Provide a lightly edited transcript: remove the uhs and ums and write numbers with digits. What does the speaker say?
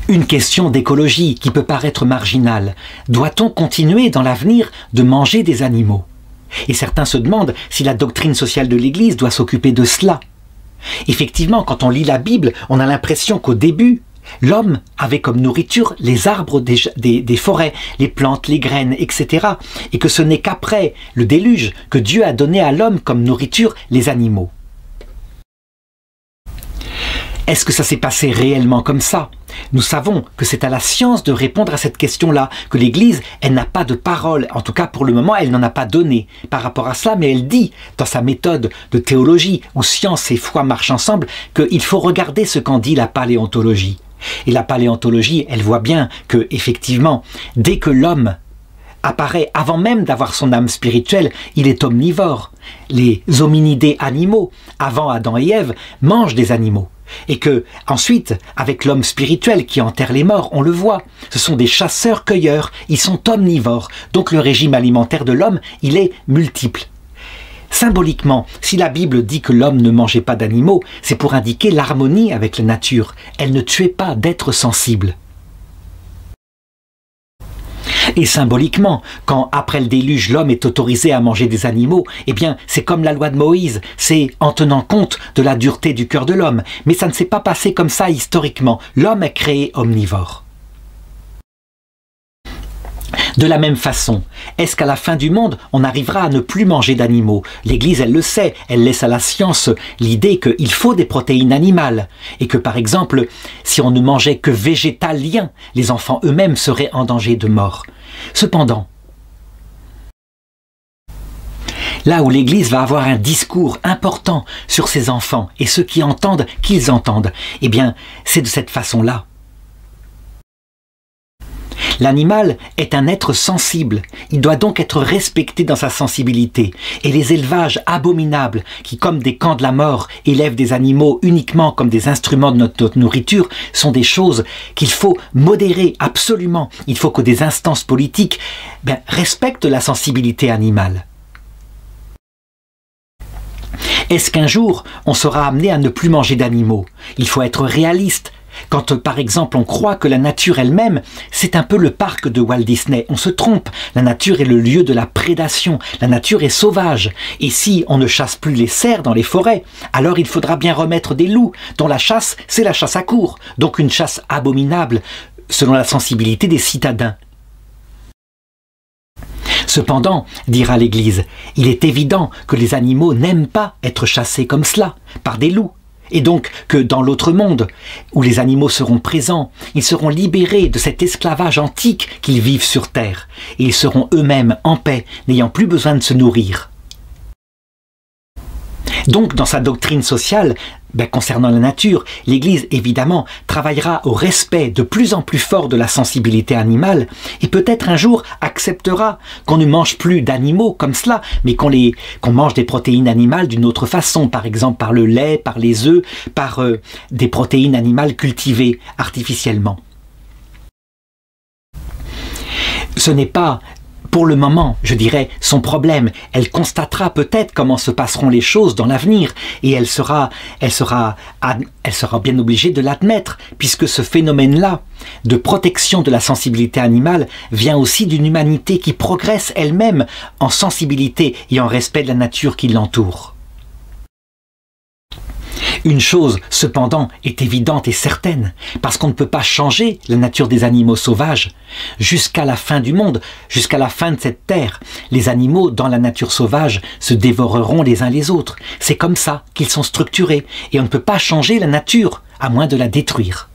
Une question d'écologie qui peut paraître marginale. Doit-on continuer dans l'avenir de manger des animaux? Et certains se demandent si la doctrine sociale de l'Église doit s'occuper de cela. Effectivement, quand on lit la Bible, on a l'impression qu'au début, l'homme avait comme nourriture les arbres des forêts, les plantes, les graines, etc. Et que ce n'est qu'après le déluge que Dieu a donné à l'homme comme nourriture les animaux. Est-ce que ça s'est passé réellement comme ça? Nous savons que c'est à la science de répondre à cette question-là, que l'Église, elle n'a pas de parole, en tout cas pour le moment, elle n'en a pas donné par rapport à cela, mais elle dit, dans sa méthode de théologie, où science et foi marchent ensemble, qu'il faut regarder ce qu'en dit la paléontologie. Et la paléontologie, elle voit bien que, effectivement, dès que l'homme apparaît, avant même d'avoir son âme spirituelle, il est omnivore. Les hominidés animaux, avant Adam et Ève, mangent des animaux. Et que, ensuite, avec l'homme spirituel qui enterre les morts, on le voit, ce sont des chasseurs-cueilleurs, ils sont omnivores, donc le régime alimentaire de l'homme, il est multiple. Symboliquement, si la Bible dit que l'homme ne mangeait pas d'animaux, c'est pour indiquer l'harmonie avec la nature, elle ne tuait pas d'êtres sensibles. Et symboliquement, quand après le déluge, l'homme est autorisé à manger des animaux, eh bien, c'est comme la loi de Moïse, c'est en tenant compte de la dureté du cœur de l'homme. Mais ça ne s'est pas passé comme ça historiquement. L'homme est créé omnivore. De la même façon, est-ce qu'à la fin du monde, on arrivera à ne plus manger d'animaux? L'Église, elle le sait, elle laisse à la science l'idée qu'il faut des protéines animales, et que par exemple, si on ne mangeait que végétalien, les enfants eux-mêmes seraient en danger de mort. Cependant, là où l'Église va avoir un discours important sur ses enfants, et ceux qui entendent, qu'ils entendent, eh bien, c'est de cette façon-là. L'animal est un être sensible, il doit donc être respecté dans sa sensibilité. Et les élevages abominables qui, comme des camps de la mort, élèvent des animaux uniquement comme des instruments de notre nourriture, sont des choses qu'il faut modérer absolument. Il faut que des instances politiques respectent la sensibilité animale. Est-ce qu'un jour, on sera amené à ne plus manger d'animaux? Il faut être réaliste. Quand, par exemple, on croit que la nature elle-même, c'est un peu le parc de Walt Disney, on se trompe. La nature est le lieu de la prédation, la nature est sauvage. Et si on ne chasse plus les cerfs dans les forêts, alors il faudra bien remettre des loups, dont la chasse, c'est la chasse à courre. Donc une chasse abominable, selon la sensibilité des citadins. Cependant, dira l'Église, il est évident que les animaux n'aiment pas être chassés comme cela, par des loups. Et donc que dans l'autre monde, où les animaux seront présents, ils seront libérés de cet esclavage antique qu'ils vivent sur terre, et ils seront eux-mêmes en paix, n'ayant plus besoin de se nourrir. Donc dans sa doctrine sociale, concernant la nature, l'Église évidemment travaillera au respect de plus en plus fort de la sensibilité animale et peut-être un jour acceptera qu'on ne mange plus d'animaux comme cela, mais qu'on mange des protéines animales d'une autre façon, par exemple par le lait, par les œufs, par des protéines animales cultivées artificiellement. Ce n'est pas pour le moment, je dirais, son problème. Elle constatera peut-être comment se passeront les choses dans l'avenir et elle sera bien obligée de l'admettre puisque ce phénomène-là de protection de la sensibilité animale vient aussi d'une humanité qui progresse elle-même en sensibilité et en respect de la nature qui l'entoure. Une chose, cependant, est évidente et certaine, parce qu'on ne peut pas changer la nature des animaux sauvages. Jusqu'à la fin du monde, jusqu'à la fin de cette terre, les animaux dans la nature sauvage se dévoreront les uns les autres. C'est comme ça qu'ils sont structurés, et on ne peut pas changer la nature, à moins de la détruire.